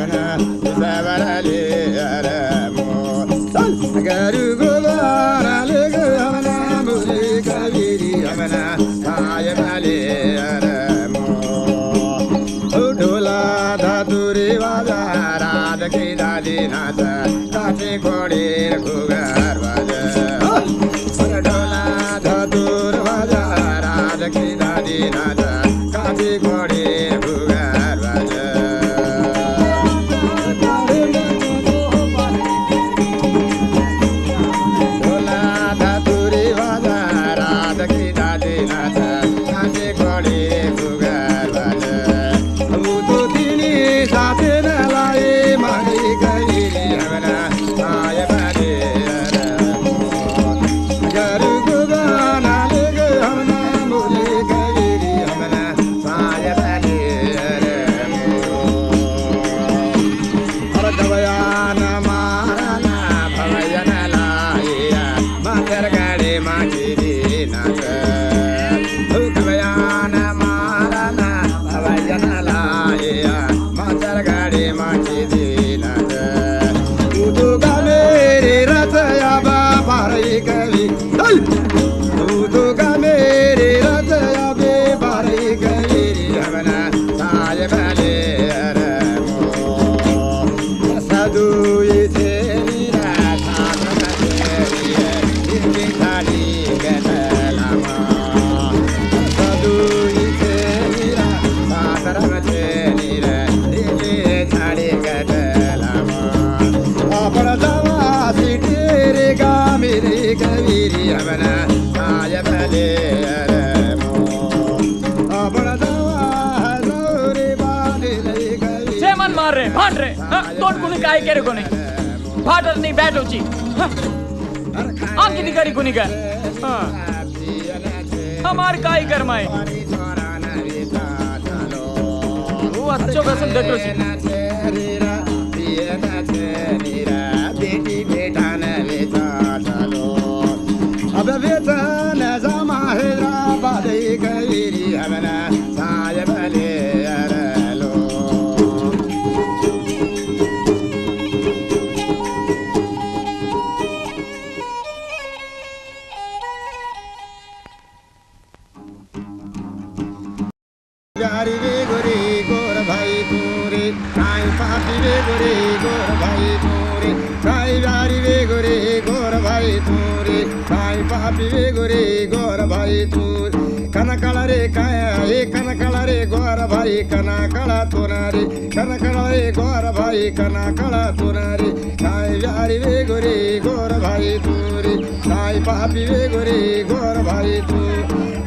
amana sabarale aramo garu gobara le amana muli kaviri amana ayamale aramo dola daduri wazara dakhi dadina kati kodi kugar waja dola dadur wazara dakhi dadina kati kodi kugar waja dola daduri wazara dakhi dadina kati kodi kugar waja amutu dini saate na lai mari kaviri amana ayamale garu gobana le amana muli kaviri amana ayamale aradavayana marana bhavayana laiya matargade majidi naka ukavayana marana bhavayana laiya matargade majidi naka uduga mere rataya barai kavi uduga mere rataya barai kavi amana ayamale aramo sadu ite nira thana teriye inki thali gatalama sadu ite nira thana teriye inki thali gatalama apna dawa sitere ga mere kaviri amana ayamale aramo apna dawa hazore bade kaviri से मन मार रहे भांड रहे तोड़ कुनी काय केरे कोनी फाटर नहीं बैठो ची आम की दिगारी कुनी का हमार काय करमाए वो अच्छो कसम देखो ची बेटी बेटा ने बेटा चलो अब बेटा न जमा हेरा बादे कविरी हमना सायबले अरलो यारी वे गोरी गोर भाई तोरे काई पापी वे गोरी गोर भाई तोरे काई यारी वे गोरी गोर भाई तोरे काई पापी वे गोरी गोर भाई तोरे कनकला रे काया हे कनकला रे गोर भाई कनकला तोनारे कनकला रे गोर भाई कनकला तोनारे काई यारी वे गोरी गोर भाई तोरे काई पापी वे गोरी गोर भाई तोरे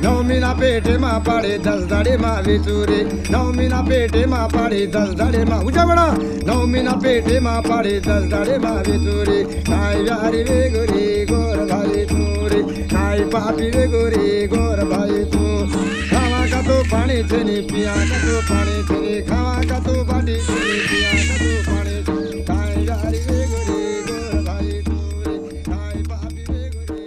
नौमीना पेटे मा पाड़े 10 दाड़े मा विचूरे नौमीना पेटे मा पाड़े 10 दाड़े मा ऊंचा बड़ा नौमीना पेटे मा पाड़े 10 दाड़े मा विचूरे नाई यारी वे गोरी गोर भाई तूरे नाई पापी वे गोरी गोर भाई तू खावा का तो पानी छेनी पिया का तो पानी छेनी खावा का तो बाटी छेनी पिया का तो पानी छेनी नाई यारी वे गोरी गोर भाई तूरे नाई पापी वे गोरी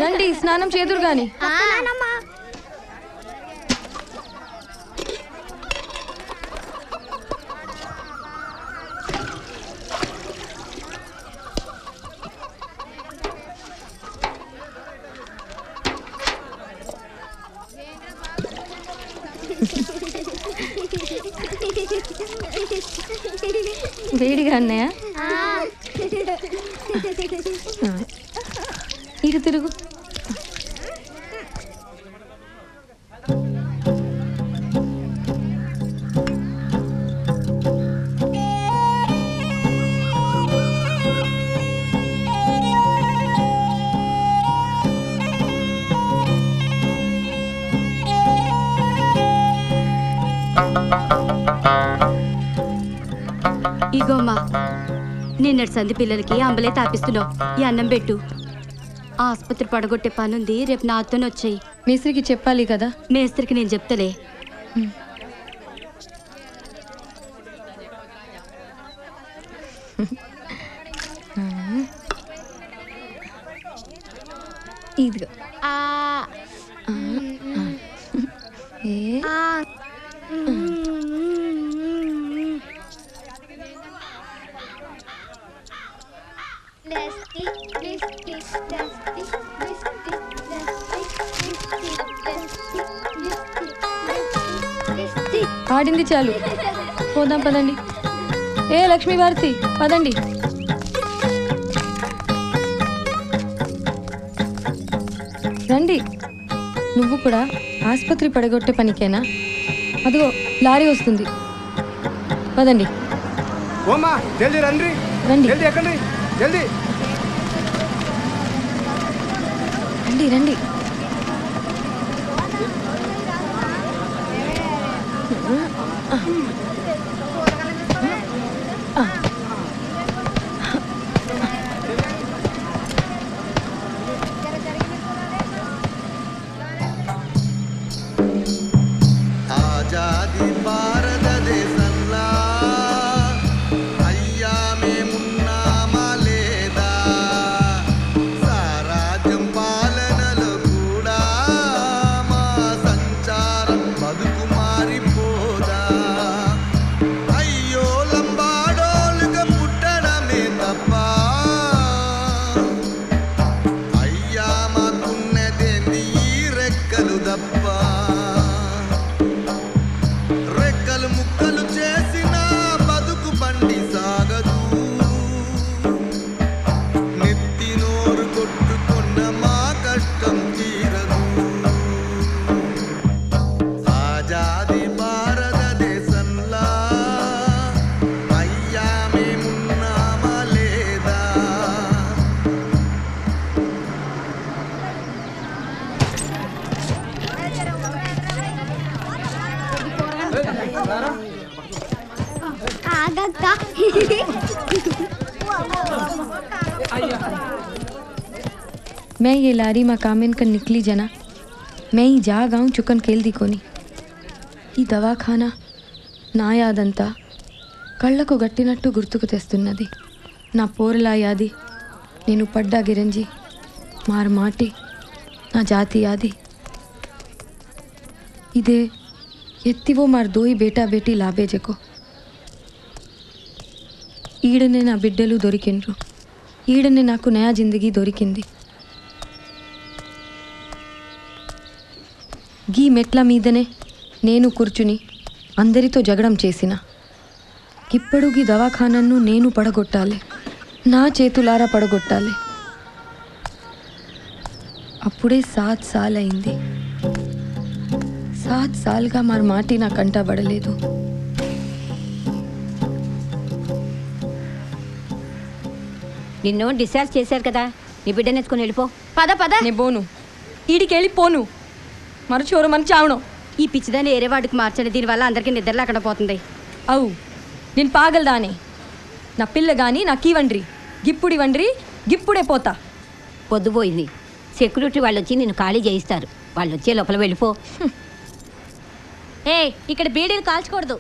రండి స్నానం చేదురు గాని వేడిగా అన్నయ్య ఇటు తిరుగు ఇగోమ్మా నిన్నటి సంధి పిల్లలకి అంబలే తాపిస్తున్నావు ఈ అన్నం పెట్టు ఆసుపత్రి పడగొట్టే పనుంది రేపు నాతోనే వచ్చేయి మేస్త్రికి చెప్పాలి కదా. మేస్త్రికి నేను చెప్తలే. ఇదిగో. ఏ ఆడింది చాలు, పోదాం పదండి. ఏ లక్ష్మీ భారతి పదండి. రండి. నువ్వు కూడా ఆసుపత్రి పడగొట్టే పనికేనా? అదిగో లారీ వస్తుంది, పదండి. ఓమ్మా జల్దీ రండి, రండి జల్దీ ఎక్కండి, జల్దీ. రండి రండి. ఆజాది భారతదేశంలా అయ్యా మేమున్నామా లేదా, సారాజ్యం పాలనలో కూడా మా సంచారం బతుకు మారిపోదా, అయ్యో లంబాడోలుగా పుట్టడమే తప్ప అయ్యా మాకున్నదేంది ఈ రెక్కలు తప్ప, రెక్కలు ముక్కలు చేసిన బతుకు బండి సాగదు, నెత్తి నోరు కొట్టుకున్న మా కష్టం తీరదు, ఆజాది భారతదేశంలా అయ్యా మేమున్నామా లేదా. मैं ये लारी माँ कामेन कर निकली जना, मैं ही जा गाँव चुकन खेल दी कोनी. ఈ దవాఖానా నా యాదంతా కళ్ళకు గట్టినట్టు గుర్తుకు తెస్తున్నది. నా పోరలా యాది, నేను పడ్డా గిరంజి మార్ మాటి, నా జాతి యాది. ఇదే ఎత్తివో మార్ దోయి బేటా బేటీ లాభేజెకో. ఈడనే నా బిడ్డలు దొరికిండ్రు, ఈడనే నాకు నయా జిందగీ దొరికింది. గీ మెట్ల మీదనే నేను కూర్చుని అందరితో జగడం చేసిన. ఇప్పుడు గీ దవాఖానను నేను పడగొట్టాలి, నా చేతులారా పడగొట్టాలి. అప్పుడే 7 సాల్ అయింది. 7 సాల్గా మరి మాటి నా కంట పడలేదు. నిన్ను డిశ్చార్జ్ చేశారు కదా, నీ బిడ్డను ఎత్తుకొని వెళ్ళిపో. పద పద. నే పోను, ఈడికి వెళ్ళిపోను, మరచోరు మన చావను. ఈ పిచ్చిదాన్ని ఏరే వాడికి మార్చండి, దీనివల్ల అందరికీ నిద్ర లేకుండా పోతుంది. అవు నేను పాగలదానే. నా పిల్ల గాని నాకివ్వండ్రి, గిప్పుడివ్వండ్రి, గిప్పుడే పోతా. పొద్దుపోయింది, సెక్యూరిటీ వాళ్ళు వచ్చి నిన్ను ఖాళీ చేయిస్తారు. వాళ్ళు వచ్చే లోపల వెళ్ళిపో. ఏ ఇక్కడ బీడీలు కాల్చకూడదు.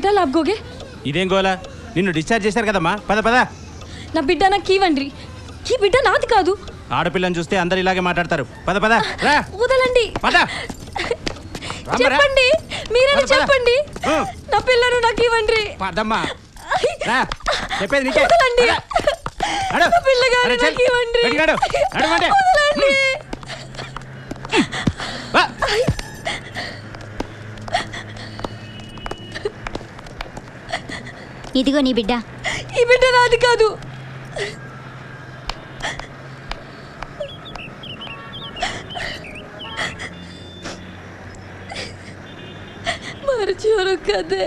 बेटा लाभगोगे ఇదేం గోలా నిన్ను డిశ్చార్జ్ చేశారు కదమ్మా పద పద నా బిడ్డ నాకు కీవండ్రి ఈ బిడ్డ నాది కాదు ఆడపిల్లని చూస్తే అందరు ఇలాగే మాట్లాడతారు పద పద రా వదలండి పద చెప్పండి మీరే పద, పద. చెప్పండి నా పిల్లను నాకు ఇవ్వండి పదమ్మా రా చెప్పేది నీకే వదలండి పద. నడు. నా పిల్లగాడు అరే, చెల్. నాకు ఇవ్వండి బయటికి నడు. నడవండి. వదలండి వా. ఇదిగో నీ బిడ్డ. ఈ బిడ్డ నాది కాదు మరచోరు కదే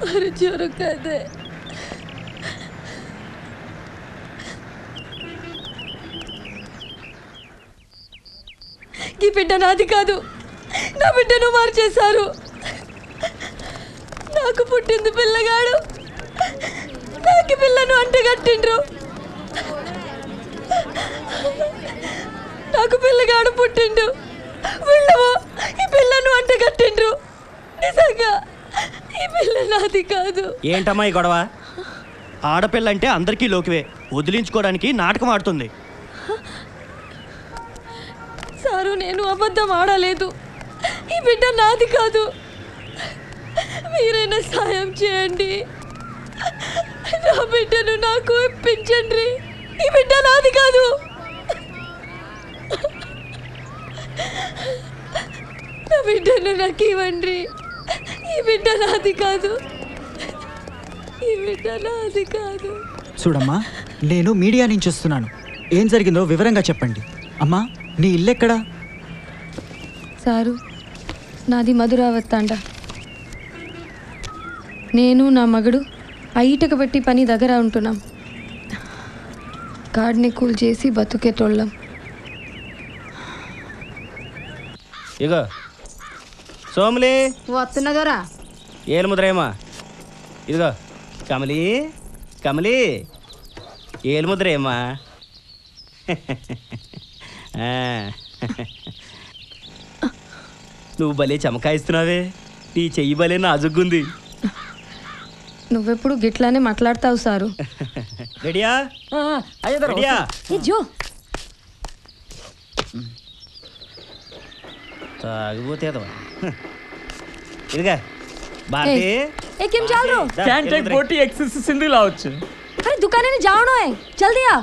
మరచోరు కదే ఈ బిడ్డ నాది కాదు నా బిడ్డను మార్చేశారు నాకు పుట్టింది పిల్లగాడు నాకు పిల్లను అంటగట్టిండ్రు నాకు పిల్లగాడు పుట్టిండు వీళ్ళు ఈ పిల్లను అంటగట్టిండ్రు నిజంగా ఈ పిల్ల నాది కాదు. ఏంటమ్మా ఈ గొడవ? ఆడపిల్ల అంటే అందరికీ లోకివే, వదిలించుకోవడానికి నాటకం ఆడుతుంది. సారు నేను అబద్ధం ఆడలేదు, ఈ బిడ్డ నాది కాదు. మీరైనా సాయం చేయండి, నా బిడ్డను నాకు ఇప్పించండి. ఈ బిడ్డ నాది కాదు. నా బిడ్డను నాకు ఇవ్వండి. ఈ బిడ్డ నాది కాదు. ఈ బిడ్డ నాది కాదు. చూడమ్మా, నేను మీడియా నుంచి వస్తున్నాను. ఏం జరిగిందో వివరంగా చెప్పండి. అమ్మా, నీ ఇల్లెక్కడా? సారు, నాది మధురావత్తాండ. నేను నా మగడు ఐటక పెట్టి పని దగ్గర ఉంటున్నాం. గాడిని కూల్ చేసి బతుకేటోళ్ళం. ఇగో సోములి వస్తున్నదోరా. ఏలు ముద్రేమా? ఇదిగో కమలి, కమలి ఏలు ముద్రేమా? నువ్వు భలే చమకాయిస్తున్నావే, నీ చెయ్యి భలే నాజుగ్గుంది. నువ్వెప్పుడు గిట్లానే మాట్లాడతావు సారు. రెడీయా? రెడీయా? జో తాగిపోతే ఇదిగా భారతి. ए केम चल रो? कैन टेक बोटी एक्सेस सिंधी लावच. अरे दुकाने ने जावनो है, जल्दी आ.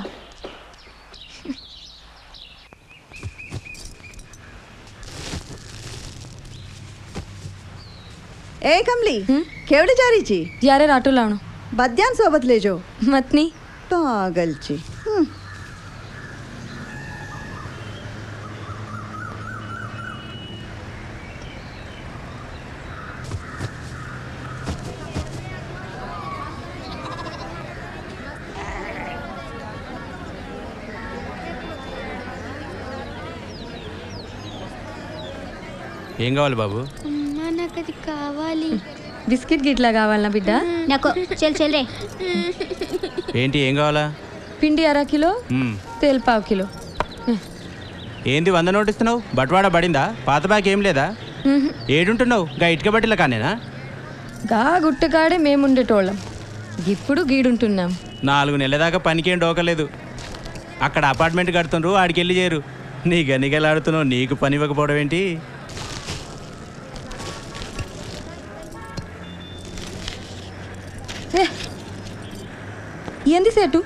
ए कमली केवढे जारीची यारे राटो लावणो. बद्यान सोबत लेजो. मतनी पागलची. ఏం కావాలి బాబు? నాకు అది కావాలి. బిస్కెట్ గిట్లా కావాలనా బిడ్డ? నాకు చెల్ చెల్ రే. ఏంటి ఏం కావాలా? పిండి 1/2 కిలో, తేల్ 1/2 కిలో. ఏంది 100 నోటు ఇస్తున్నావు? బట్వాడా పడిందా? పాత బ్యాగ్ ఏం లేదా? ఏడుంటున్నావు? గా ఇటుక బట్టిల కానేనా? గా గుట్టకాడే మేముండేటోళ్ళం, ఇప్పుడు గీడుంటున్నాం. 4 నెలల దాకా పనికేం డోకలేదు. అక్కడ అపార్ట్మెంట్ కడుతుండ్రు, ఆడికెళ్ళి చేరు. నీ గనిగలాడుతున్నావు, నీకు పని ఇవ్వకపోవడం ఏంటి? ఏంది సేటు,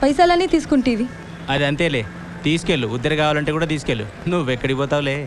పైసలన్నీ తీసుకుంటేవి? అది అంతేలే, తీసుకెళ్ళు. ఉద్దరి కావాలంటే కూడా తీసుకెళ్ళు. నువ్వెక్కడికి పోతావులే.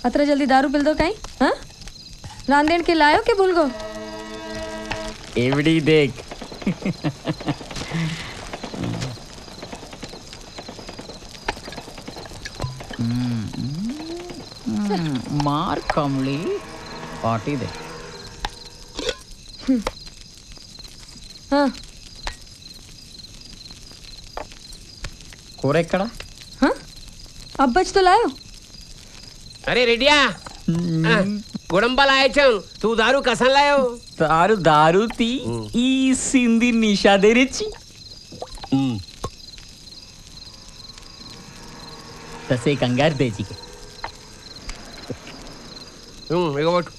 अतरा जल्दी दारू पिल दो कहीं? हाँ, रांदेन के लायो के भूल गो? एवडी देख. मार कमली पार्टी दे. हाँ, కూర ఎక్కడ? अब बच तो लायो। अरे रेडिया गुड़म्बा लाए छम तू दारू कसन लायो? दारू दारू ती ई सिंधी निशा दे रेची तसे कंगार देजी के ఇగో పట్టు.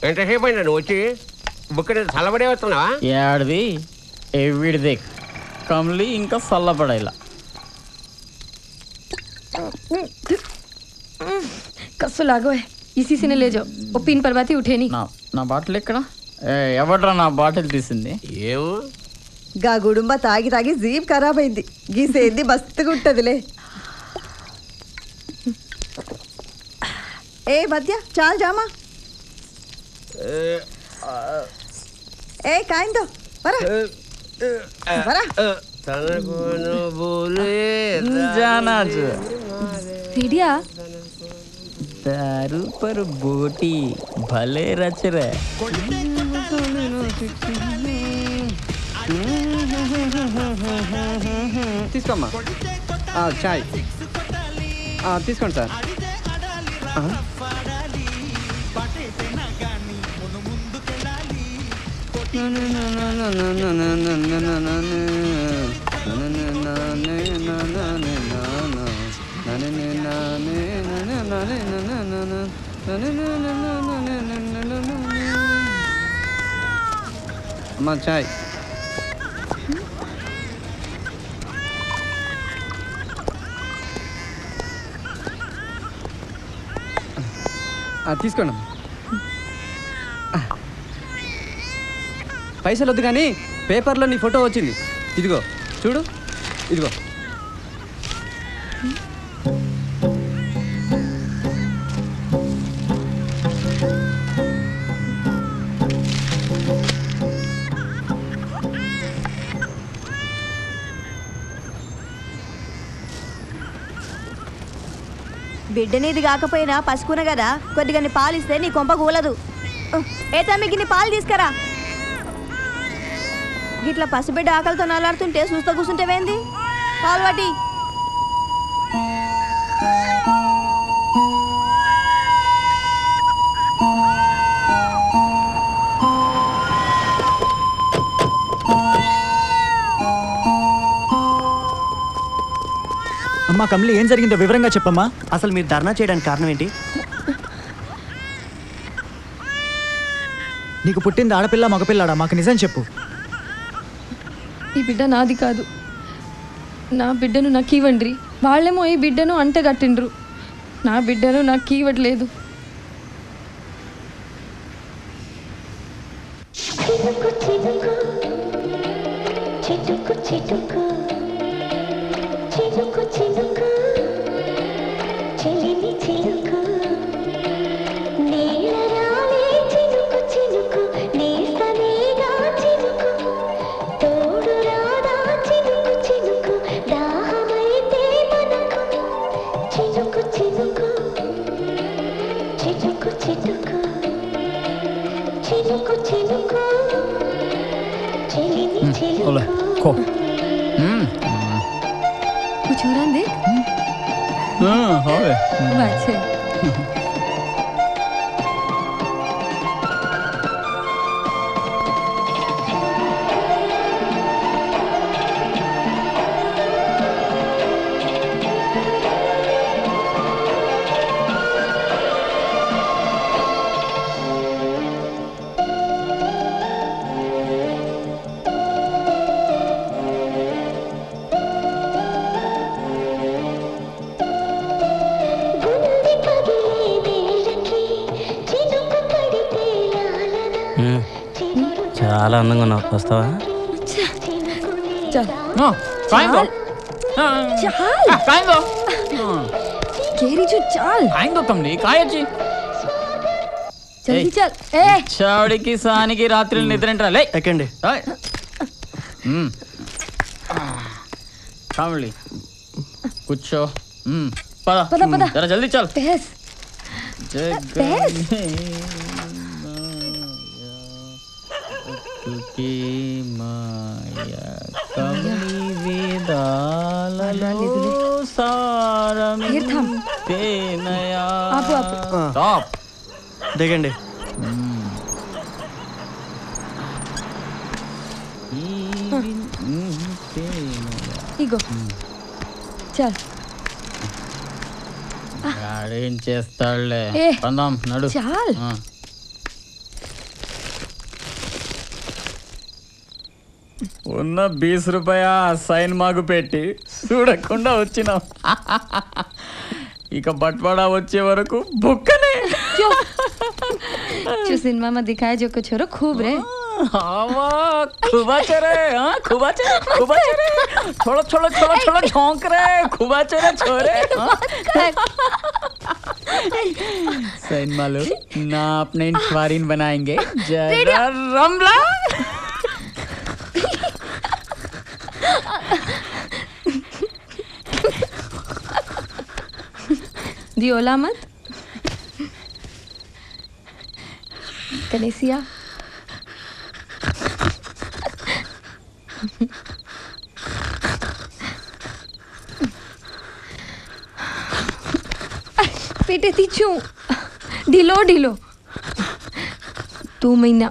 ఎంతసేపు అయిందా నువ్వు వచ్చి బుక్ చల్లబడే వస్తున్నావా? ఏడిది ఎవిడిది కమ్లి ఇంకా చల్లబడేలా कस्सो लागो है इसी से ने ले जाओ वो पिन परवाती उठे नहीं నా బాటిల్ ఎక్కడ? ఎవడ్రా నా బాటిల్ తీసింది? ఏమో గా గుడుంబ తాగి తాగి జీప్ ఖరాబ్ అయింది గీసేంది మస్తుగా ఉంటదిలే ఏ మధ్య చాలు జామా ఏ కాయిందో వరా వరా जाना जो रेडिया दारू पर बोटी भले रच रहे తీసుకోమ్మా చాయ్ తీసుకోండి సార్ అమ్మా చాయ్ తీసుకోండి పైసలు వద్దు కానీ పేపర్లో నీ ఫోటో వచ్చింది ఇదిగో చూడు ఇదిగో బిడ్డనిది కాకపోయినా పసుకున కదా కొద్దిగా పాలిస్తే నీ కొంప కూలదు ఏ తమ్మికి నీ పాలు తీసుకురా గిట్లా పసిబిడ్డ ఆకలితో నలాడుతుంటే చూస్తూ కూర్చుంటేవేంది పాలు వాటి అమ్మా కమలి ఏం జరిగిందో వివరంగా చెప్పమ్మా. అసలు మీరు ధర్నా చేయడానికి కారణం ఏంటి? నీకు పుట్టింది ఆడపిల్ల మగపిల్లాడా? మాకు నిజం చెప్పు. ఈ బిడ్డ నాది కాదు, నా బిడ్డను నాకు ఇవ్వండి. వాళ్ళేమో ఈ బిడ్డను అంటగట్టిండ్రు, నా బిడ్డను నాకు ఇవ్వట్లేదు. को कुछ हो रहा है देख। होवे बात है। చాలా అందంగా ఉన్నావు, వస్తావా? చావుడికి సానికి రాత్రి నిద్ర ఎక్కండి. కామలి కూర్చో, పద జల్దీ చల్. దిగండి. ఇగో చల్ ఏం చేస్తాడులే పందాం నడు. చాల్ ఉన్న 20 రూపాయ సైన్ మాకు పెట్టి చూడకుండా వచ్చినాం. ఇక బట్వాడా వచ్చే వరకు బుక్కనే. जो सिनेमा में दिखाया जो कुछ हो खूब रे खुबाचरे खुबाचरे छोड़ो छोड़ो छोड़ो छोड़ो झोंक रे खुबाचरे छोरे सैन मालू ना अपने इंटवारिन बनाएंगे जरा रमला दियोला मत कनेसिया पेटे तीचू ढीलो ढीलो 2 महीना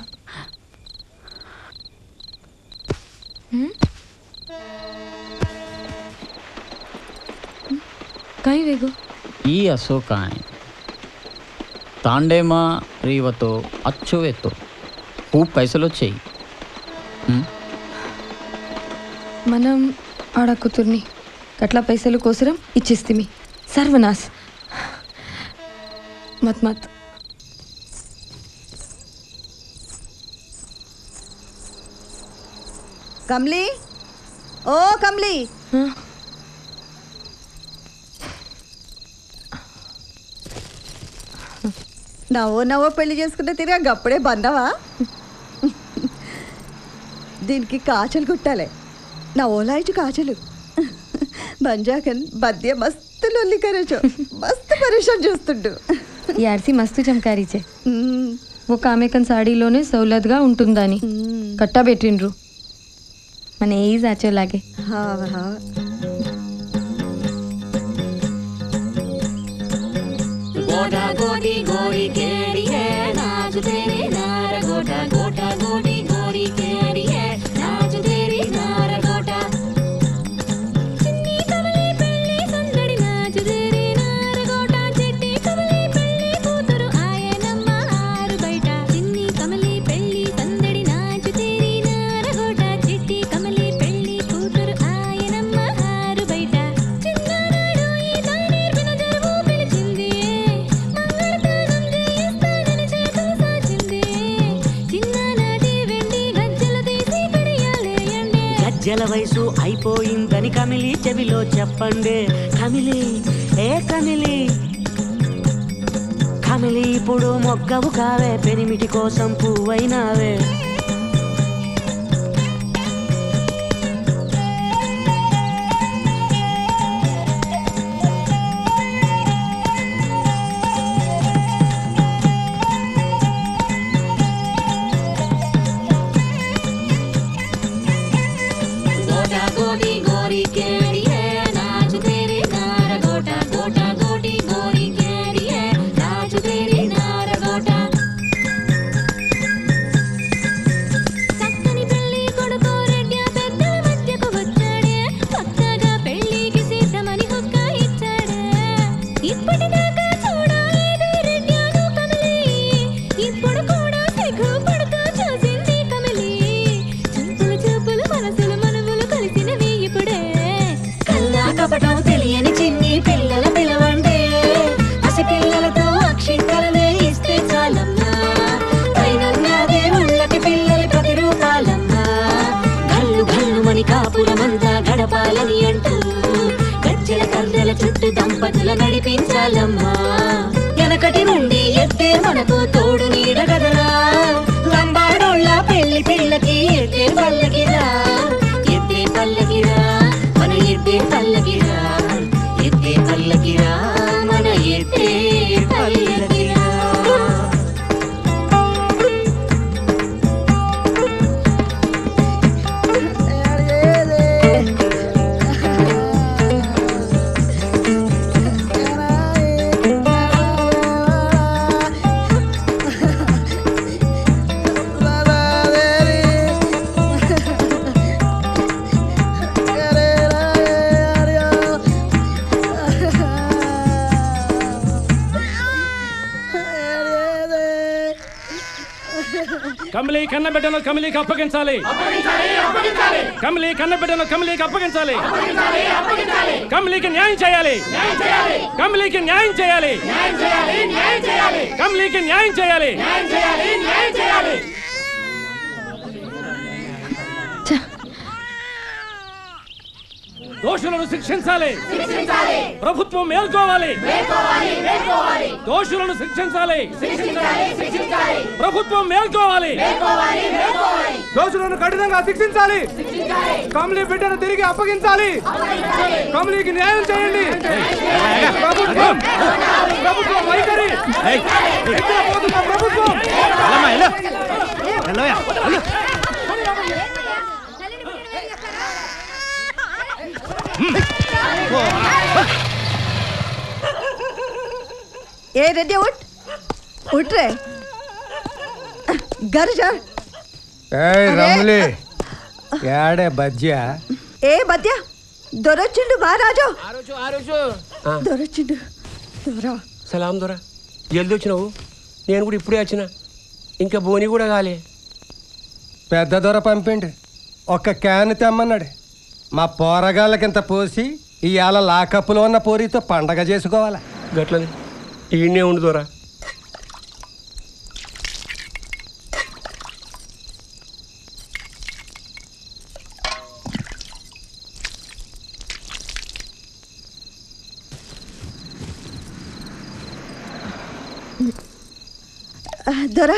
कहीं वेगो ई असो काय తాండేమా రీవతో అచ్చువేతో खूप పైసలు వచ్చాయి. మనం ఆడ కూతుర్ని గట్ల పైసలు కోసరం ఇచ్చిస్తిమి. సర్వనాశ్ మత్ మత్ కమ్లీ ఓ కమ్లీ నవ్వో పెళ్లి చేసుకుంటే తిరిగా గప్పుడే బందవా? దీనికి కాచలు కుట్టాలి. నా ఓలాయిచు కాచలు బంజాకన్ బద్య మస్తు లొల్లి కరేచో మస్తు పరేషాన్ చేస్తుండు. యార్సి మస్తు చమకారీచే ఒక ఆమెకన్ సాడీలోనే సౌలత్గా ఉంటుందని కట్టా పెట్టిండ్రు. మన ఏ సాచోలాగే गोटा गोटी गोरी केड़ी है नाच तेरी नार गोटा गोटा गोटी गोरी केड़ी है नाच तेरी नार गोटा चिन्नी कमली पेल्ली संदड़ी नाच तेरी नार गोटा चिट्टी कमली पेल्ली कूतरू आये नम्मा आरू बैठा चिन्नी कमली पेल्ली संदड़ी नाच तेरी नार गोटा चिट्टी कमली पेल्ली कूतरू आये नम्मा आरू बैठा चिन्ना नाडू ई तानेर बिना जरवू पिलिचिंदी గజ్జల వయసు అయిపోయిందని కమిలి చెవిలో చెప్పండి. కమిలి ఏ కమిలి కమిలి ఇప్పుడు మొగ్గవు కావే పెనిమిటి కోసం పువ్వైనావే. గడపాలని అంటూ గజ్జల కర్రల చుట్టూ దంపతుల నడిపించాలమ్మా. వెనకటి నుండి ఎత్తే మనకు తోడు నీడ గదరా. లంబాడోళ్ళ పెళ్లి పిల్లకి ఎత్తే పల్లకిరా ఎత్తే పల్లకిరా మన ఎత్తే పల్లకిరా ఎత్తే పల్లకిరా మన ఎత్తే పల్లకిరా. కమలి కన్నబిడ్డను కమలికి అప్పగించాలి. కమలి కన్నబిడ్డను కమలికి అప్పగించాలి. కమలికి న్యాయం చేయాలి. కమలికి న్యాయం చేయాలి. కమలికి న్యాయం చేయాలి. దోషులను శిక్షించాలి. ప్రభుత్వం మేల్కోవాలి. దోషులను శిక్షించాలి. ప్రభుత్వం మేల్కోవాలి. దోషులను కఠినంగా శిక్షించాలి. కమలి బిడ్డను తిరిగి అప్పగించాలి. కమలికి న్యాయం చేయండి. ప్రభుత్వం వైఖరి. ప్రభుత్వం ఏ రెడ్డి उठ रे घर जा రమలి యాడే బజ్జా ఏ బద్యా దొరొచ్చిండు మహారాజు ఆరోజు దొరొచ్చిండు దొరా సలాం దొరా జల్దీ వచ్చినావు. నేను కూడా ఇప్పుడే వచ్చిన. ఇంకా బోని కూడా కాలే. పెద్ద దొర పంపిండు. ఒక క్యాన్ తెమ్మన్నాడు. మా పోరగాళ్ళకింత పోసి ఇవాళ లాకప్పులో ఉన్న పోరితో పండగ చేసుకోవాలా. గట్లని ఈయనే ఉండు దొరా. దొరా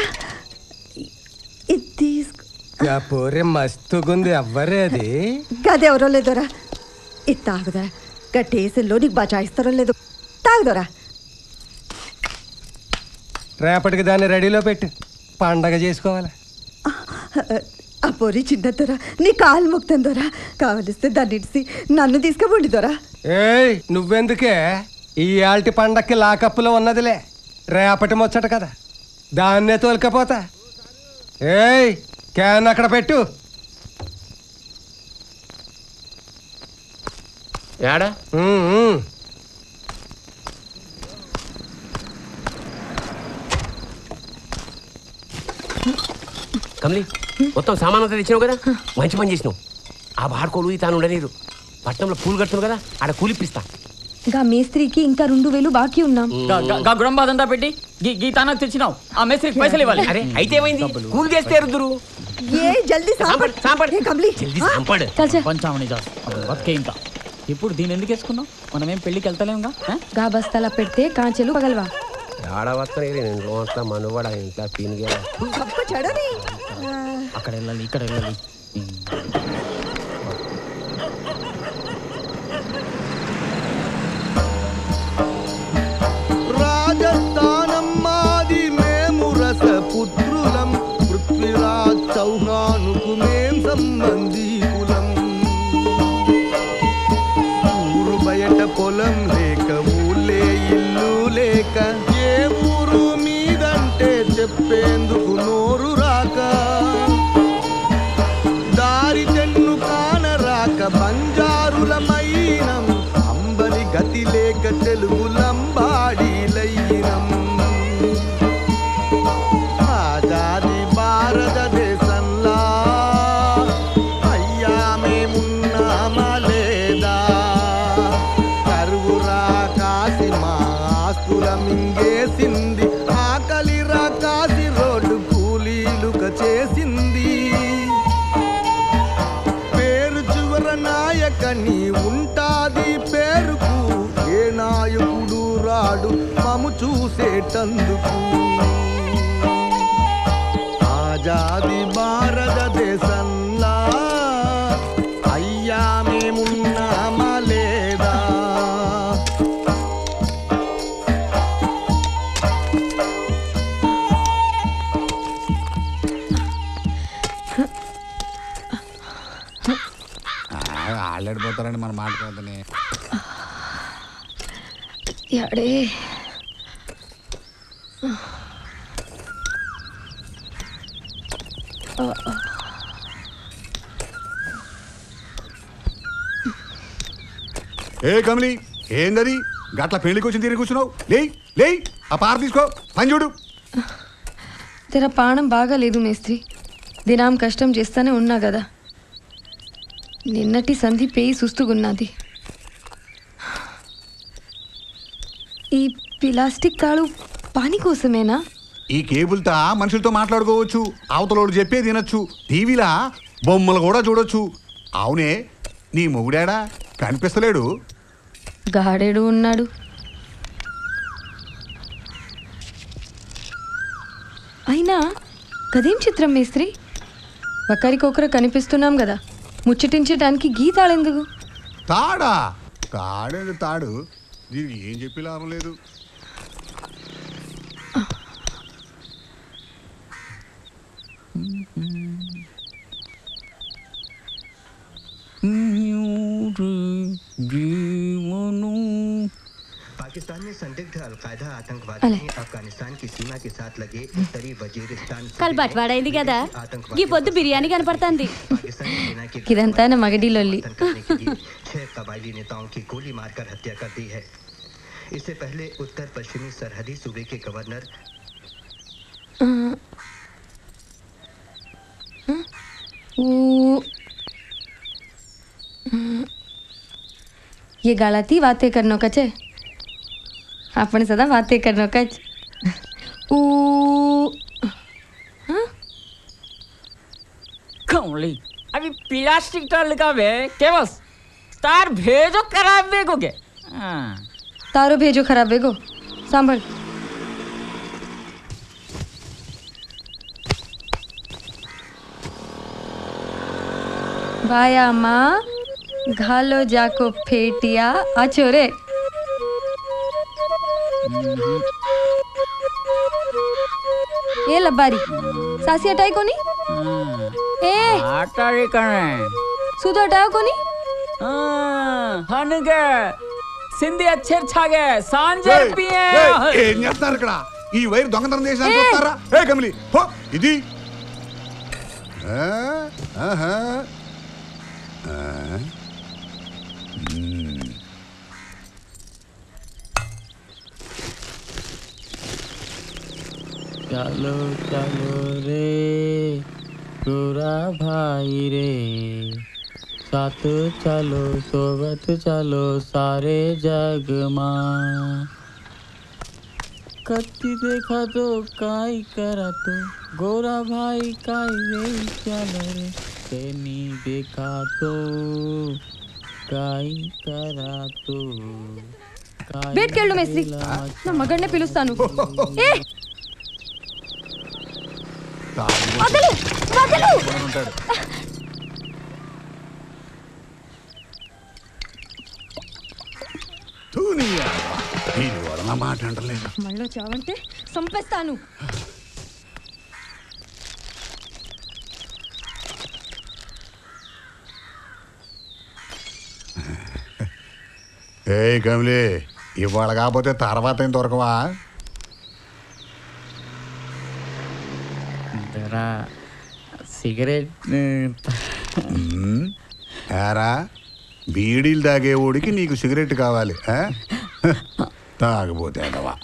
ఇది తీసుకో. పోరే మస్తుగుంది. ఎవ్వరే అది గదెవరో లేదోరా. ఇది తాగుదరా. గట్టేసల్లో నీకు బచాయిస్తారో లేదో తాగుదోరా. రేపటికి దాన్ని రెడీలో పెట్టు. పండగ చేసుకోవాలి. ఆ పొరి చిన్నదొరా నీ కాలు మొక్తందోరా. కావలిస్తే దాన్ని ఇడిసి నన్ను తీసుకుపోండి దొరా. ఏయ్ నువ్వెందుకే ఈ ఆల్టి పండక్కి లాకప్పులో ఉన్నదిలే. రేపటి ముచ్చట కదా, దాన్నే తోలుకపోతా. ఏయ్ క్యాన్ అక్కడ పెట్టు. యాడా కమలి మొత్తం సామాన్ అంతా తెచ్చినావు కదా, మంచి పని చేసినావు. ఆ బాడుకోలు తాను ఉండలేదు. పట్టణంలో పూలు కడుతున్నావు కదా, ఆడ కూలిప్పిస్తా. గా మేస్త్రికి ఇంకా 2000 బాకీ ఉన్నాం. గా గుడంబాదంతా పెట్టి గీ తానకు తెచ్చినావు. ఆ మేస్త్రికి పైసలు ఇవ్వాలి. అరే అయితే ఏమైంది, కూలి చేస్తే ఎరుదురు. ఏ జల్దీ సాంపడ్ సాంపడ్ ఏ కమలి జల్దీ సాంపడ్ పంచామణి జాస్ బతికే ఇంకా. ఇప్పుడు దీని ఎందుకు వేసుకున్నావు? మనమేం పెళ్ళికి వెళ్తలేముగా. గా బస్తాల పెడితే కాంచెలు పగలవా. ఆడవస్తాను ఇంట్లో అంతా మనువాడ ఇంట్లో పీనుగా అక్కడ వెళ్ళాలి ఇక్కడ వెళ్ళాలి. రాజస్థానం మాది మేము రసపుత్రులం. పృథ్వీరాజ్ చౌహానుకు మేం సంబంధీకులం. ఊరు బయట పొలం లేక ఊళ్ళే ఇల్లు లేక ఏ ఊరు మీదంటే చెప్పేందుకు నోరు రాక దారి చెన్ను కానరాక బంజారులమైనం. అంబని గతి లేక తెలుగులంబాడీలయ్యినం. ఆజాది భారతదేశంలా అయ్యా మేమున్నామా లేదా? కరువు రాకాసి మా ఆస్తుల మింగేసింది. ఆకలి రాకాసి రోడ్డు కూలీలుక చేసింది. పేరు చివర నాయకని ఉంటాది పేరుకు. ఏ నాయకుడు రాడు మము చూసేటందుకు. ఆజాది భారతదేశంలా అయ్యా మేమున్నామా లేదా? ఆళ్ళడిపోతారండి మన మాట కాదని. యాడే ఏ కమలి ఏందది గట్ల పెళ్లికి వచ్చి తిరిగి కూర్చున్నావు? లే లే ఆ పార తీసుకో, పని చూడు. తెర పానం బాగాలేదు మేస్త్రి. దినం కష్టం చేస్తానే ఉన్నా కదా. నిన్నటి సంధి పేయి సుస్తుగున్నది. ఈ ప్లాస్టిక్ తాళు పాని కోసమేనా? ఈ కేబుల్తో మనుషులతో మాట్లాడుకోవచ్చు, అవతలోడు చెప్పేది వినొచ్చు, టీవీలా బొమ్మలు కూడా చూడొచ్చు. అవునే, నీ మొగుడాడా కనిపిస్తలేడు? గాడేడు ఉన్నాడు. అయినా కదేం చిత్రం మేస్త్రి, ఒకరికొకరు కనిపిస్తున్నాం కదా, ముచ్చటించడానికి గీతాళెందుకు? తాడా? తాడేది తాడు, దీనికి ఏం చెప్పి లాభం లేదు. पाकिस्तान में संदिग्ध अलकायदा आतंकवादी ने अफगानिस्तान की सीमा के साथ लगे उत्तरी वजीरिस्तान కల్ బట్వాడైంది కదా, ఈ పొద్దు బిర్యానీ కనపడుతుంది. ఇదంతా నా మగడి లొల్లి. 6 कबायली नेताओं की गोली मारकर हत्या कर दी है. इससे पहले उत्तर पश्चिमी सरहदी सूबे के गवर्नर ये गलती बातें करने का चे, आपने सदा बातें करने का कमली अभी प्लास्टिक टाल का वे केवस तार भेजो खराब बेगो के तारो भेजो खराब बेगो सांभल. भाया माँ घालो जाको फेटिया आचोरे. ए लबारी सासी हटाई कोनी? ए आटारी कने सूद हटाओ कोनी? हनगे సింధి అచ్చర్ ఛాగే సాంజే పియే. ఏం చేస్తున్నారు ఇక్కడ? ఈ వైర్ దొంగతనం చేసినా చూస్తారా? ఏ కమలి హో ఇది चलो चलो रे गोरा भाई रे, साथ चलो सोबत चलो सारे जग मां. कत्ती देखा तो काई करा तो गोरा भाई काई रे चलो रे, तेनी देखा तो काई करा तो. ಬೇಟ್ಕೆಳ್ಳು ಮೇಸ್ತ್ರಿ, ನಮ್ಮ ಮಗನ್ನೇ ಪಿలుస్తాను. ఏ వదలు వదలు. మాట అంటలేదు. మళ్ళీ చావంటే సంపేస్తాను. ఏ కమలి, ఇవాళ కాకపోతే తర్వాత ఏం దొరకవా? సిగరెట్ ఏరా, బీడీలు తాగేవాడికి నీకు సిగరెట్ కావాలి, తాగబోతే అదవా.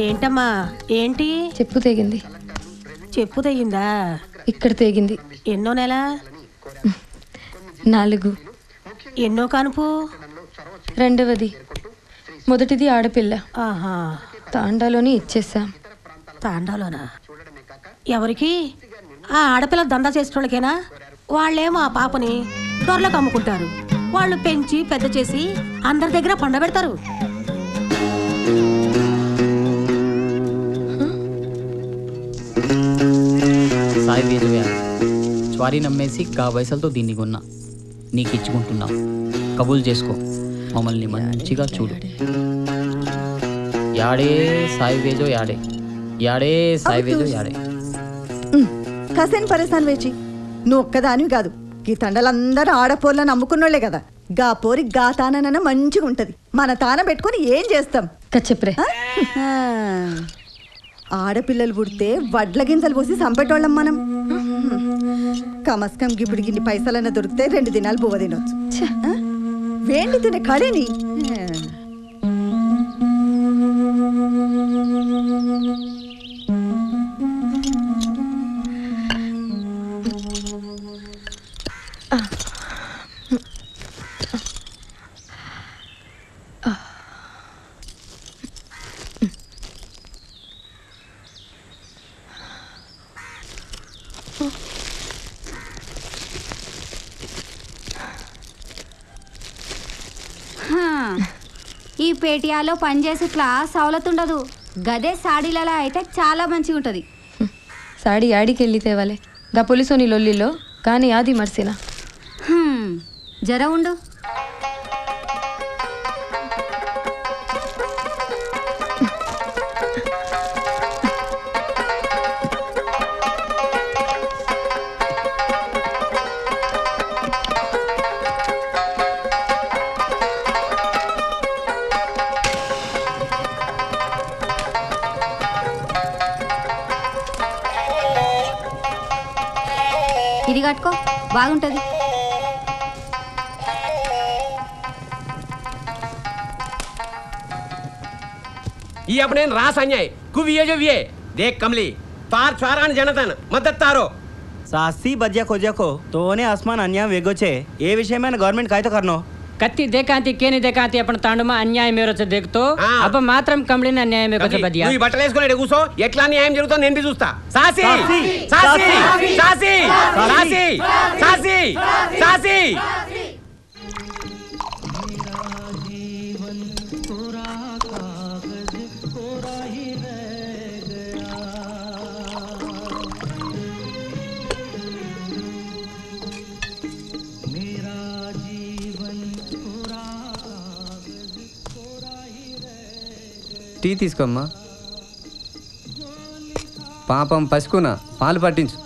ఏంటమ్మా ఏంటి? చెప్పు తెగింది. చెప్పు తెగిందా? ఇక్కడ తెగింది. ఎన్నో నెల? 4. ఎన్నో కానుపు? 2వది. మొదటిది ఆడపిల్ల. ఆహా, తాండాలోని ఇచ్చేసాం. తాండాలోనా? ఎవరికి? ఆ ఆడపిల్ల దందా చేసేటోళ్ళకేనా? వాళ్ళేమో ఆ పాపని దొరలకు అమ్ముకుంటారు. వాళ్ళు పెంచి పెద్ద చేసి అందరి దగ్గర పండబెడతారు. సాయి వీరవ్య జ్వారీ నమ్మేసి 50 పైసలతో దీన్ని కొన్నా. నీకు ఇచ్చుకుంటున్నాం. కబూల్ చేసుకో, మమ్మల్ని మంచిగా చూడు. యాడే సాయి వేజో యాడే, యాడే సాయి వేజో యాడే. కాసేని పరేసాన్ వేచి, నువ్వు ఒక్కదానివి కాదు, ఈ తండలందరూ ఆడపోర్లను నమ్ముకున్నోళ్లే కదా. గా పోరి గా తానన మంచిగా ఉంటది. మన తాన పెట్టుకుని ఏం చేస్తాం? కచ్చెప్రే. ఆడపిల్లలు పుడితే వడ్ల గింజలు పోసి చంపేటోళ్ళం మనం. కమస్కం గిప్పుడు గిన్ని పైసలన్న దొరికితే 2 దినాలు బువ్వ తినొచ్చు. వేండితేనే కళని. ఈ పేటియాలో పనిచేసే క్లాస్ సవలతుండదు. గదే సాడీలలో అయితే చాలా మంచిగా ఉంటుంది. సాడీ యాడికి వెళ్ళి తేవాలే గా పోలీసోని లొల్లిలో కానీ ఆది మర్సినా. జర ఉండు. ఇది కట్టుకో, బాగుంటుంది. ये अपने रास अन्याय कुविये जो विये देख कमली पार चारान जनतन मदद तारो सासी बज्या खोज्या को तोने आसमान अन्याय वेगोचे ये विषय में गवर्नमेंट काय तो करनो कत्ती देखांती केनी देखांती अपन तांडुमा अन्याय मेरो से देखतो अब मात्रम कमलिन अन्याय में कोचे बदिया నువ్వు బట్టలేసుకొని కూసో ఎట్లా న్యాయం జరుగుతుందో నేను చూస్తా saucy saucy saucy saucy saucy saucy tea తీసుకోమ్మా. పాపం పసుకున పాలు పట్టించు.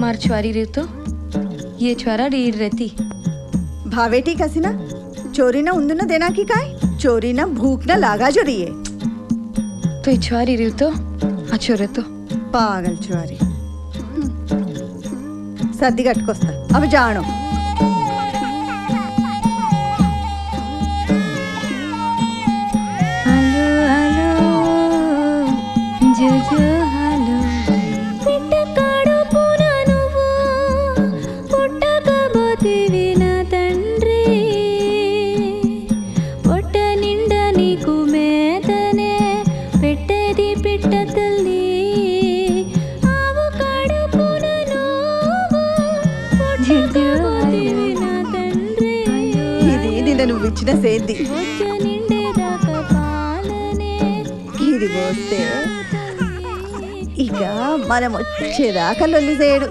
मार छुआरी रही तो ये छुआरा डीर रहती भावेटी कसिना चोरी ना उंदुना देना की काय चोरी ना भूख ना लागा जो रही है तो ये छुआरी रही तो अचोरे तो पागल छुआरी सर्दी कटकोस्ता अब जानो हेलो हेलो వచ్చిన సేంది ఇది పోస్తే ఇక మనం వచ్చేదాకా లొల్లి చేయడు.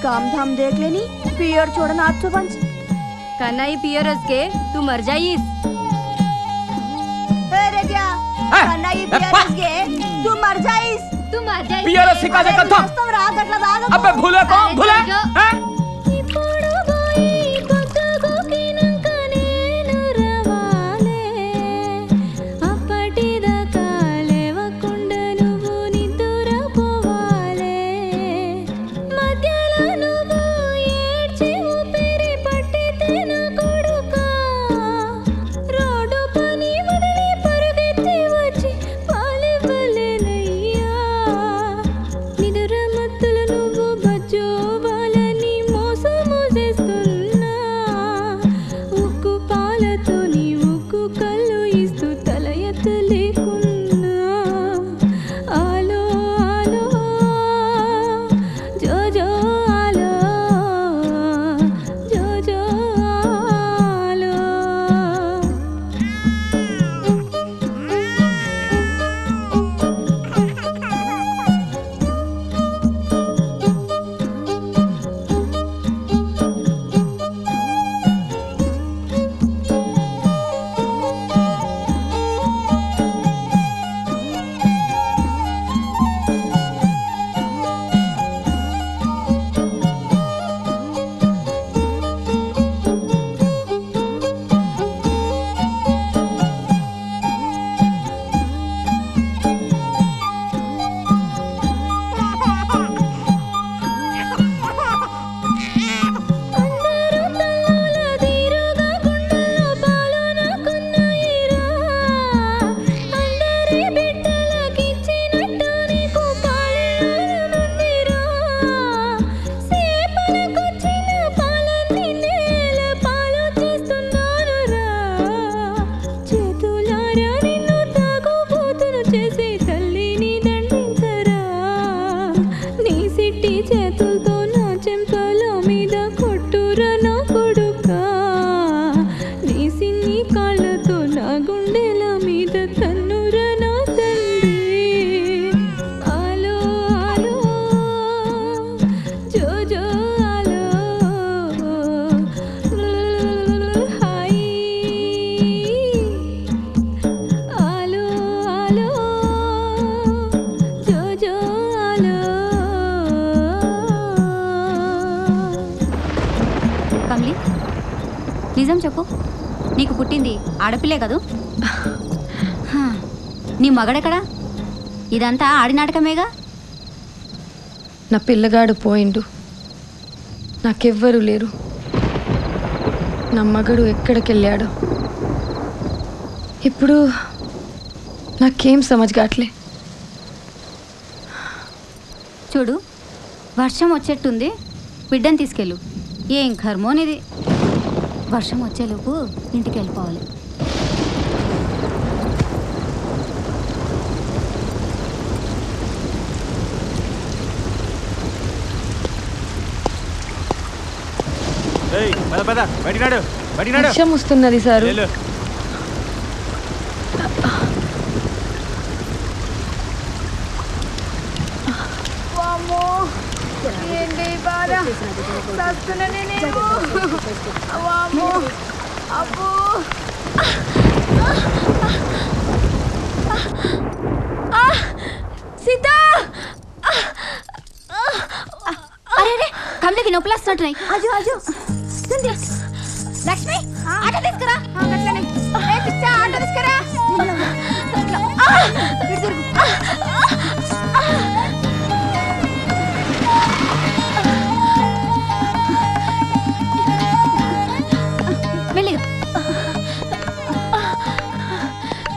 काम धाम देख लेनी पियर छोड़ना आप तो पंच करना ही पियर उसके तू मर जाइस अरे क्या करना ही पियर उसके तू मर जाइस पियर सिका दे कथा तो रात गटला दाग अबे भूले को भूले हैं నిజం చెప్పు, నీకు పుట్టింది ఆడపిల్లే కదూ? నీ మగడెక్కడా? ఇదంతా ఆడి నాటకమేగా. నా పిల్లగాడు పోయిండు, నాకెవ్వరూ లేరు. నా మగడు ఎక్కడికెళ్ళాడు? ఇప్పుడు నాకేం సమజ్గాట్లే. చూడు, వర్షం వచ్చేట్టుంది, బిడ్డను తీసుకెళ్ళు. ఏం కర్మోనిది, వర్షం వచ్చేలోపు ఇంటికి వెళ్ళిపోవాలి. వర్షం వస్తున్నది సారు. ఏంటి బాధ? సస్తున్ననే నేను. అవ్వమ్మో, అబ్బో. సీతా! అరే రే, కమలకి నొప్పులు వస్తుంటున్నాయి. ఆజో ఆజో లక్ష్మి, ఆటో తీసుకురా. అట్లనే ఏ పిచ్చా, ఆటో తీసుకురా.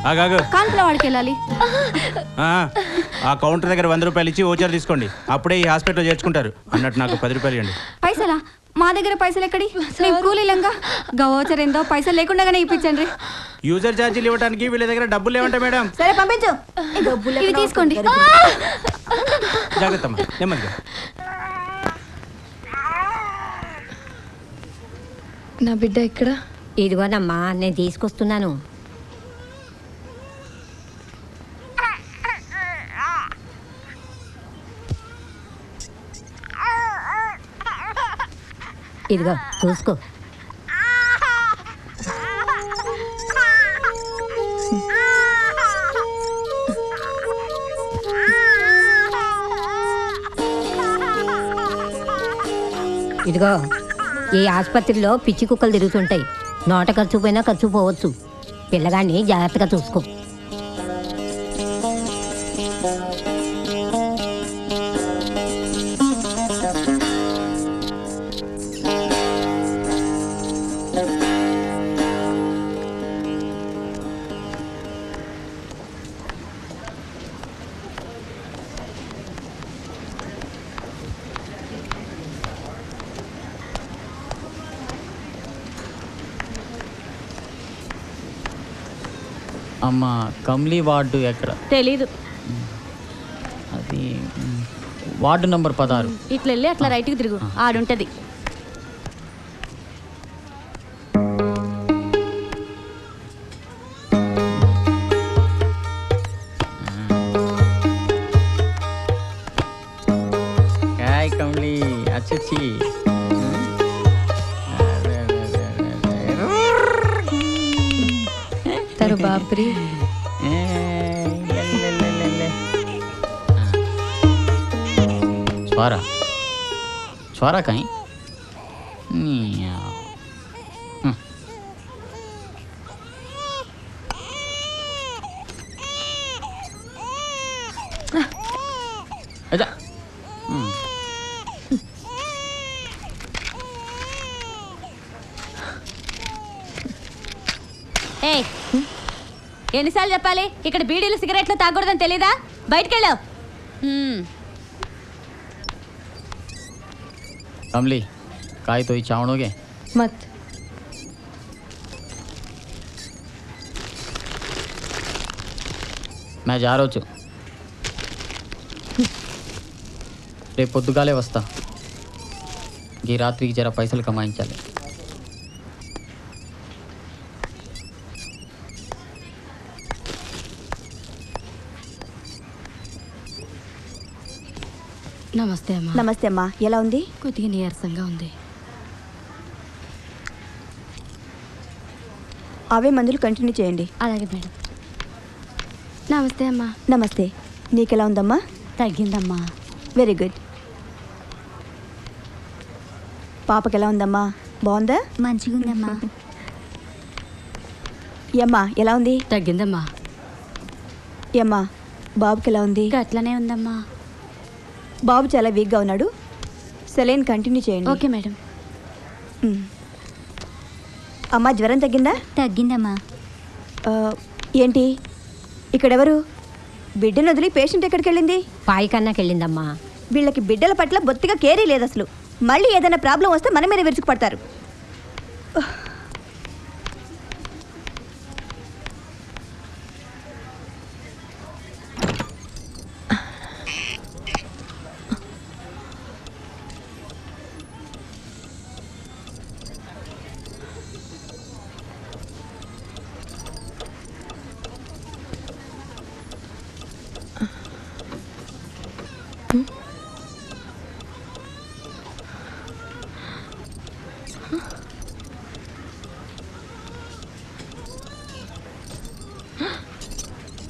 ఆగాగు, కాంతుల వాడికి వెళ్ళాలి. ఆ కౌంటర్ దగ్గర 100 రూపాయలు ఇచ్చి ఓచర్ తీసుకోండి. అప్పుడే ఈ హాస్పిటల్లో చేర్చుకుంటారు. అన్నట్టు నాకు 10 రూపాయలు ఇవ్వండి. పైసలా? మా దగ్గర పైసలు ఎక్కడి? మేము కూలీలంగా గవోచర్ ఏందో పైసలు లేకుండానే ఇప్పించండి. యూజర్ ఛార్జీలు ఇవ్వడానికి వీళ్ళ దగ్గర డబ్బులు లేవంట మేడం. సరే పంపించు. ఇవి తీసుకోండి. జాగ్రత్త అమ్మా, నెమ్మదిగా. నా బిడ్డ ఇక్కడ. ఇదిగోనమ్మా నేను తీసుకొస్తున్నాను. ఇదిగో చూసుకో. ఇదిగో ఈ ఆసుపత్రిలో పిచ్చి కుక్కలు తిరుగుతుంటాయి. నోట ఖర్చు పోయినా ఖర్చు పోవచ్చు. పిల్లగాన్ని జాగ్రత్తగా చూసుకో. అమ్మ కమ్లీ వార్డు ఎక్కడ? తెలీదు. అది వార్డు నంబర్ 16. ఇట్లా వెళ్ళి అట్లా రైట్కి తిరుగు, ఆడుంటది. काय कमली अच्छी अच्छी. तारो बाप रे. स्वारा स्वारा कहीं अच्छा. ఎన్నిసార్లు చెప్పాలి ఇక్కడ బీడీలు సిగరెట్లు తాగకూడదని తెలీదా? బయటకెళ్ళావు. कमली काय तो ही चावणोगे मत. मैं जा रहा हूँ. రేపు పొద్దుగాలే వస్తా. ఈ రాత్రికి జర పైసలు కమాయించాలి. నమస్తే అమ్మా. నమస్తే అమ్మా. ఎలా ఉంది? కొద్దిగా నీరసంగా ఉంది. అవే మందులు కంటిన్యూ చేయండి. అలాగే మేడం. నమస్తే అమ్మా. నమస్తే. నీకెలా ఉందమ్మా? తగ్గిందమ్మా. Very good. పాపకి ఎలా ఉందమ్మా? బాగుందా? మంచిగా ఉందమ్మా. ఏమ్మా ఎలా ఉంది? తగ్గిందమ్మా. ఏమ్మా బాబుకి ఎలా ఉంది? అట్లానే ఉందమ్మా. బాబు చాలా వీక్గా ఉన్నాడు. సెలైన్ కంటిన్యూ చేయండి. Okay madam. అమ్మా జ్వరం తగ్గిందా? తగ్గిందమ్మా. ఏంటి ఇక్కడెవరు? బిడ్డను వదిలి పేషెంట్ ఎక్కడికి వెళ్ళింది? పాయికన్నాకి వెళ్ళిందమ్మా. వీళ్ళకి బిడ్డల పట్ల బొత్తిగా కేరీ లేదు అసలు. మళ్ళీ ఏదైనా ప్రాబ్లం వస్తే మన మీద విరుచుకు పడతారు.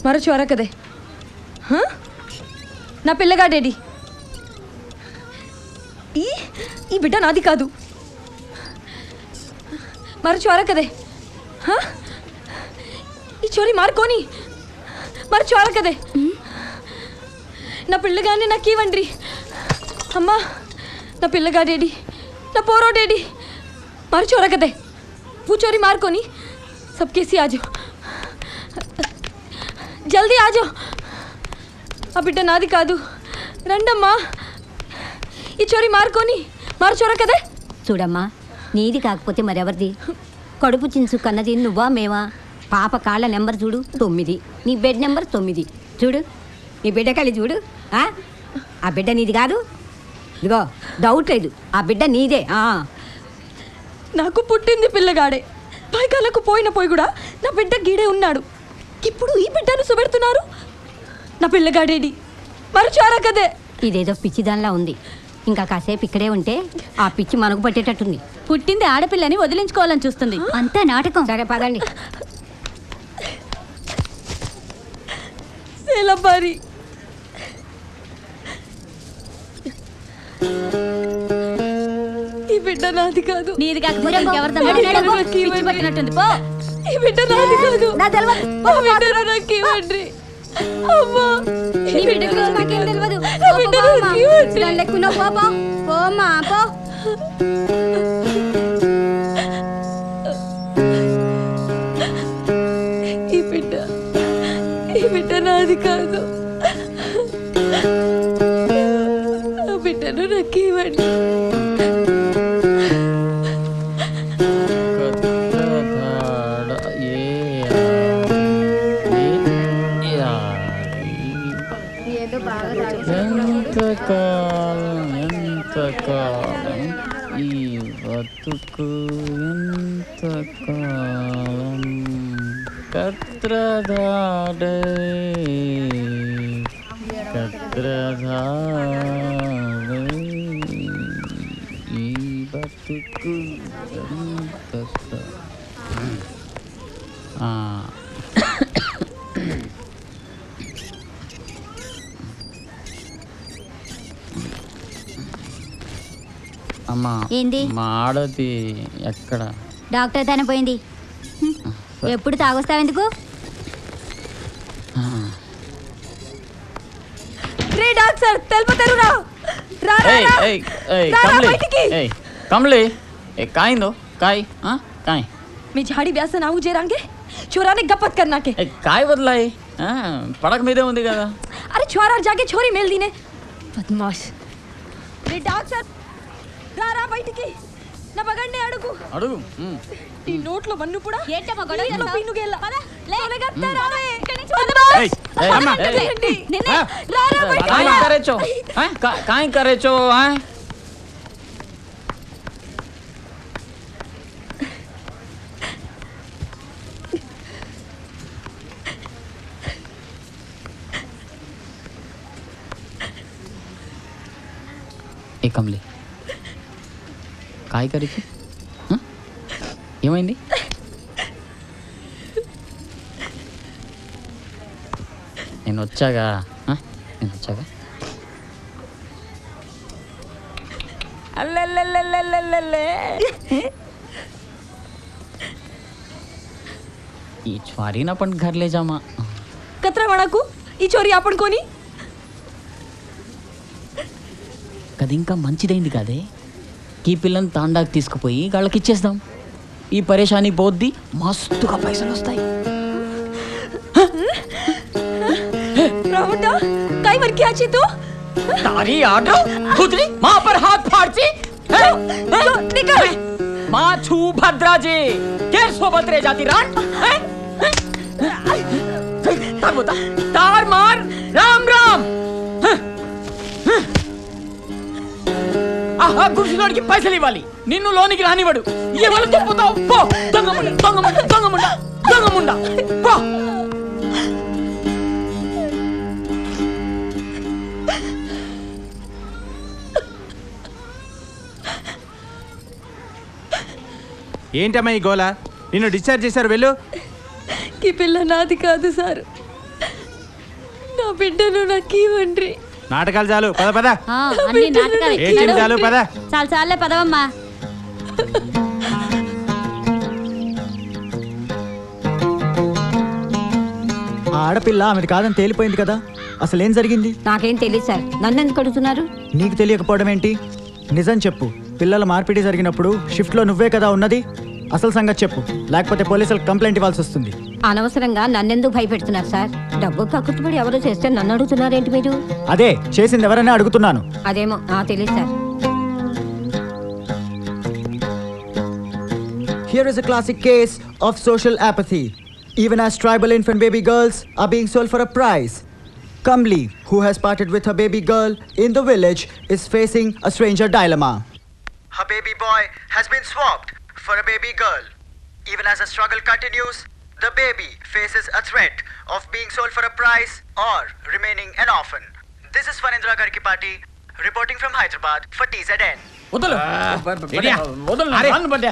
మరో చోరా కదే. నా పిల్లగాడేడి? ఈ బిడ్డ నాది కాదు. మరో చోరా కదే. ఈ చోరీ మారుకోని మరో చోరా కదే. నా పిల్లగాడిని నాకు ఇవ్వండి. అమ్మా నా పిల్లగాడేడి? నా పోరోడేడి? మరో చోరా కదే. वो चोरी मार को नहीं. सब कैसी आ जाओ, जल्दी आ जाओ. ఆ బిడ్డ నాది కాదు. రండమ్మా, ఈ చోరీ మారుకొని చోర కదా. చూడమ్మా, నీది కాకపోతే మరెవరిది? కడుపు చించు కన్నది నువ్వా మేమా? పాప కాళ్ళ నెంబర్ చూడు 9, నీ బెడ్ నెంబర్ 9. చూడు నీ బిడ్డ కలి చూడు. ఆ బిడ్డ నీది కాదు. ఇదిగో డౌట్ లేదు, ఆ బిడ్డ నీదే. నాకు పుట్టింది పిల్లగాడే, పైకాలకు పోయిన పోయి కూడా నా బిడ్డ గీడే ఉన్నాడు. ఇప్పుడు ఈ బిడ్డను సుబెడుతున్నారు. నా పిల్లగాడేడి మరుచారా కదే. ఇదేదో పిచ్చిదానిలా ఉంది. ఇంకా కాసేపు ఇక్కడే ఉంటే ఆ పిచ్చి మనకు పట్టేటట్టుంది. పుట్టింది ఆడపిల్లని వదిలించుకోవాలని చూస్తుంది. అంతా నాటకం. సరే పదండి. సేలబారి ఈ బిడ్డ నాది కాదు. నీది కాకపోతే పట్టినట్టుంది. పో, ఈ బిడ్డ నాది కాదు. నాకు ఇవ్వండి. అమ్మా, నీ బిడ్డ గురించి మాకేం తెలియదు. పోమ్మా పో. ఈ బిడ్డ నాది కాదు. ఆ బిడ్డను నాకు ఇవ్వండి. ఎంతకాలం ఈ బతుకు, ఎంతకాలం కత్రధాడే ఈ బతుకు అమ్మా, ఏంది? మా ఆడది ఎక్కడ? డాక్టర్ తన పోయింది. ఎప్పుడు తాగొస్తావెందుకు? రే డాక్టర్, తెలుపుతారు రా. कमले काय दो काय काय मी झाड़ी व्यास नाऊ जेरांगे छोराने गप्पत करना के काय बदलाय पड़क मीदे ఉంది కదా. अरे छोरा जाके छोरी मेल दीने बदमाश. रे డాక్టర్ రా బయటికి. నా బగండి అడుగు అడుగు. ఈ నోట్లో మన్ను కూడా ఏంటమ్మ గొడవ చేస్తావ్? పిన్ను గెల్ల పద లేగత్తా రా రే. అమ్మ నిన్నే రా బయటికి. काय करे छो काय करे छो ఏ కమలి काय करे ఏమైంది? నేను వచ్చాగా ఈ च्वारीना पण घर ले जामा. कतरा वणाकू ఈ చోరీ आपण कोणी కది ఇంకా మంచిదైంది కాదే. ఈ పిల్లని తాండాకి తీసుకుపోయి వాళ్ళకి ఇచ్చేద్దాం. ఈ పరేషాని పోద్ది, మస్తుగా పైసలు వస్తాయి. रावटा काय वर क्या तू तारी आडो खुदरी मां पर हाथ फाड़ची निकल मां छू भद्राजी केर सोबत रे जाती रान तार बोता तार मार राम राम ఆహా గుర్సిలోడికి పైసలు ఇవ్వాలి. నిన్ను లోనికి రానివాడు. ఎవరు తప్పుతావు? పో దొంగముండ దొంగముండ దొంగముండ దొంగముండ పో. ఏంటమ్మా ఈ గోల? నిన్ను డిశ్చార్జ్ చేశారు, వెళ్ళు. ఈ పిల్ల నాది కాదు సార్. నా బిడ్డను నాకు ఇవ్వండి. నాటకాలు చాలు, పద పద. అన్ని నాటకాలు ఏడ్చింది చాలు, పద. చాలు చాలే పదవమ్మా. ఆ ఆడపిల్ల ఆమెది కాదని తేలిపోయింది కదా, అసలేం జరిగింది? నాకేం తెలియదు సార్. నన్ను ఎందుకు అడుగుతున్నారు? నీకు తెలియకపోవడం ఏంటి? నిజం చెప్పు. పిల్లల మార్పిడి జరిగినప్పుడు షిఫ్ట్లో నువ్వే కదా ఉన్నది? అసలు సంగతి చెప్పు, లేకపోతే పోలీసులకు కంప్లైంట్ ఇవ్వాల్సి వస్తుంది. అనవసరంగా నన్నెందుకు భయపెడుతున్నారు సార్? డబ్బు కక్కుతుపడి ఎవరో చేస్తే నన్ను అడుగుతున్నారేంటి మీరు? అదే చేసింది ఎవరన్నా అడుగుతున్నాను. అదేమో తెలియదు sir. Here is a classic case of social apathy. Even as tribal infant baby girls are being sold for a price. Kamli, who has parted with her baby girl in the village, is facing a stranger dilemma. Her baby boy has been swapped for a baby girl. Even as the struggle continues, the baby faces a threat of being sold for a price or remaining an orphan. This is Fanindra Garkipati reporting from Hyderabad for TZN. వదలు వదలు రాను బడ్డా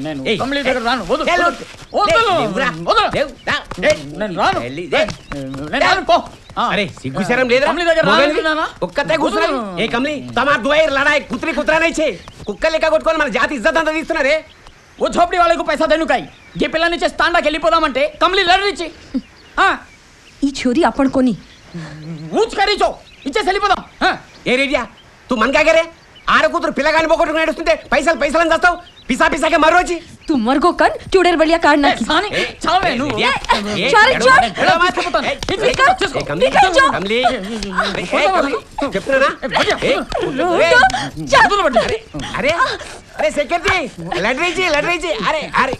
నేను కమలి దగ్గర రాను వదలు వదలు నేను రాను నేను రాను పో అరే సిగ్గుశరం లేదురా కమలి దగ్గర రాను ఒక్కతే కూర్చున్నావు ఏ కమలి తమార్ దువైర్ లడాయి కుత్రి కుత్రా नहीं छे కుక్క లెక్క కొట్టుకొని మన జాతి ఇజ్జత్ అంతా తీస్తున్నారే ఓ ఝోపడి వాళ్ళకు పైసా దేనుకాయి ఏ పిల్లని చేసి తాండాకి వెళ్ళిపోదామంటే కమలి లడరిచి ఈ చోరీ అప్పుడు కొని ఊచ్ కరీచో ఇచ్చేసి వెళ్ళిపోదాం ఏ రేడియా తు मन क्या करे ఆడకూతురు పిల్లగాని పోగొట్టుకుని నడుస్తుంటే పైసలు అని చేస్తావు పిసా పిసాకే మరోచి तू मर गो कर चुड़ेर बलिया काटना की చావే నువ్వు చారి చారి ఎలా మాట్లాడుతాను కమలి చెప్తున్నా అరే అరే సెక్రటరీ లడరేజీ అరే అరే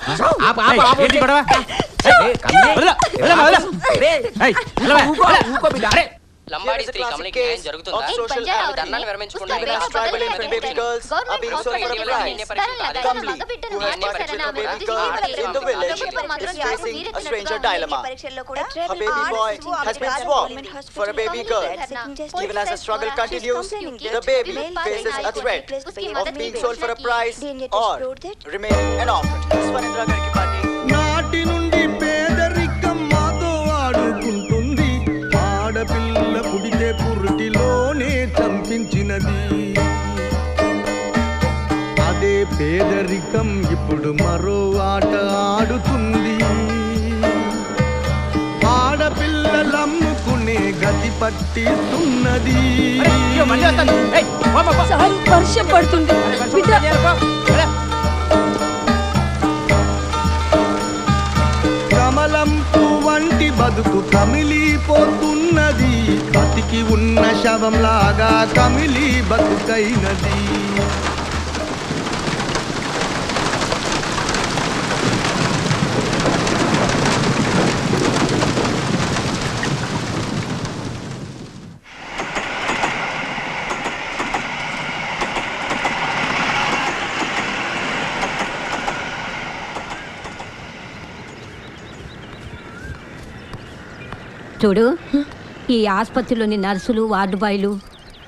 ఆప్ ఏంటి గొడవ ఊకో బిడ్డ అరే లంబాడి స్త్రీ కమలికి న్యాయం జరుగుతుందా? ఆమె ధర్నాన్ని విరమించుకుంటుంది. పరీక్షల్లో కూడా her baby boy has been swapped for a baby girl. Even as the struggle continues, the baby faces a threat of being sold for a price or remaining an orphan. This one Indira Garkipati. నాటి నుండి పేదరికం మాతో ఆడుకుంటుంది ఆడపిల్ల పుడితే పురిటిలోనే చంపించినది అదే పేదరికం ఇప్పుడు మరో ఆట ఆడుతుంది ఆడపిల్లలమ్ముకునే గతి పట్టిస్తున్నది వర్షం పడుతుంది కమలం వంటి బతుకు కమిలిపోతున్నది బతికి ఉన్న శవంలాగా కమిలి బతుకైనది చూడు ఈ ఆసుపత్రిలోని నర్సులు వార్డు బాయ్లు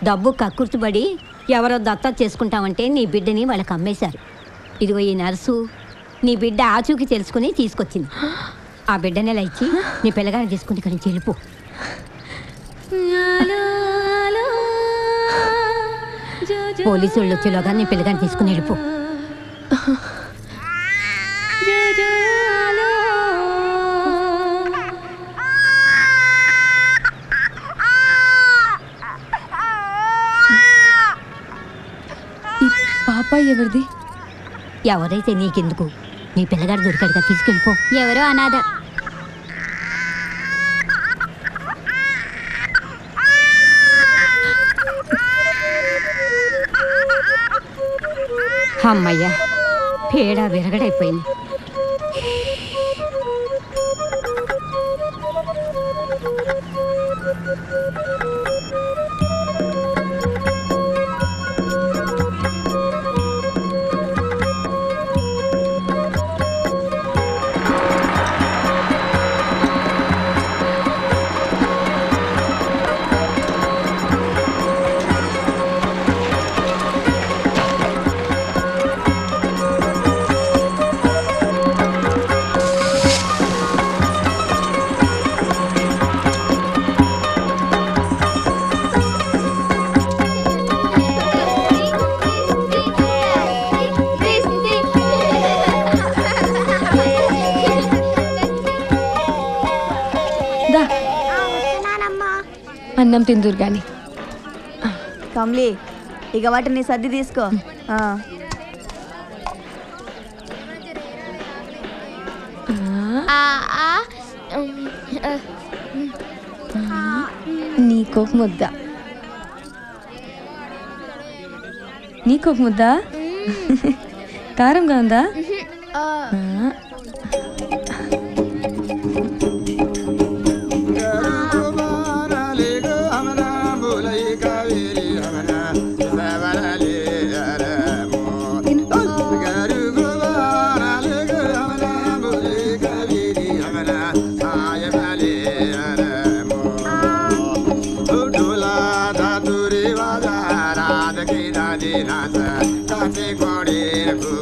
డబ్బు కక్కుర్తిపడి ఎవరో దత్తత చేసుకుంటామంటే నీ బిడ్డని వాళ్ళకి అమ్మేశారు. ఇదిగో ఈ నర్సు నీ బిడ్డ ఆచూకి తెలుసుకుని తీసుకొచ్చింది. ఆ బిడ్డని ఎలా ఇచ్చి నీ పిల్లగాని తీసుకుని ఇక్కడి నుంచి వెళ్ళిపో. పోలీసు వాళ్ళు వచ్చేలోగా నీ పిల్లగాని తీసుకుని వెళ్ళిపో. పాప ఎవరిది? ఎవరైతే నీకెందుకు, నీ పిల్లగాడు దొరికాడుగా తీసుకెళ్ళిపో. ఎవరో అనాథ. అమ్మయ్యా పేడ విరగడైపోయింది. అన్నం తిందురు కానీ. కమ్లీ ఇక వాటిని సర్ది తీసుకో. నీకొక ముద్ద, నీకొక ముద్ద. కారంగా ఉందా?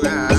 That's